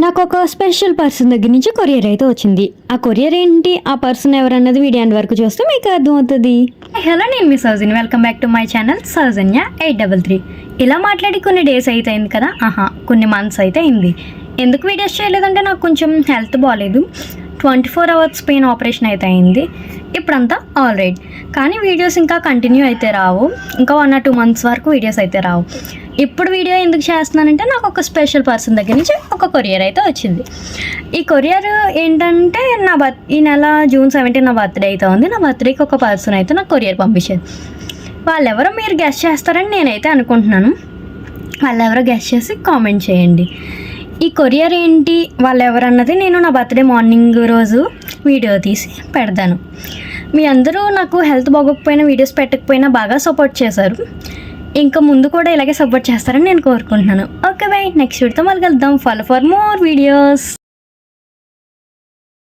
నాకు ఒక special person దగ్గర నుంచి కొరియర్ అయితే వచ్చింది. ఆ కొరియర్ ఏంటి, ఆ పర్సన్ ఎవరన్నది వీడియో ఎండ్ వరకు చూస్తే మీకు అర్థమవుతుంది. హలో, నేను మీ Soujanya. Welcome back to my channel Soujanya 833. ఇలా మాట్లాడి కొన్ని డేస్ అయితే అయింది కదా, కొన్ని మంత్స్ అయితే అయింది. ఎందుకు వీడియోస్ చేయలేదంటే నాకు కొంచెం హెల్త్ బాగాలేదు. 24 hours పెయిన్ ఆపరేషన్ అయితే అయింది. ఇప్పుడంతా ఆల్ రైట్, కానీ వీడియోస్ ఇంకా కంటిన్యూ అయితే రావు. ఇంకా 1 or 2 months వరకు వీడియోస్ అయితే రావు. ఇప్పుడు వీడియో ఎందుకు చేస్తున్నానంటే నాకు ఒక స్పెషల్ పర్సన్ దగ్గర నుంచి ఒక కొరియర్ అయితే వచ్చింది. ఈ కొరియర్ ఏంటంటే ఈ నెల June 17 నా బర్త్డే అయితే ఉంది. నా బర్త్డేకి ఒక పర్సన్ అయితే నాకు కొరియర్ పంపించారు. వాళ్ళెవరో మీరు గెస్ట్ చేస్తారని నేనైతే అనుకుంటున్నాను. వాళ్ళెవరో గెస్ట్ చేసి కామెంట్ చేయండి. ఈ కొరియర్ ఏంటి, వాళ్ళు ఎవరన్నది నేను నా బర్త్డే మార్నింగ్ రోజు వీడియో తీసి పెడతాను. మీ అందరూ నాకు హెల్త్ బాగోకపోయినా, వీడియోస్ పెట్టకపోయినా బాగా సపోర్ట్ చేశారు. ఇంకా ముందు కూడా ఇలాగే సపోర్ట్ చేస్తారని నేను కోరుకుంటున్నాను. ఓకే బై, నెక్స్ట్ వీడియోతో మళ్ళీ కలుద్దాం. Follow for more videos.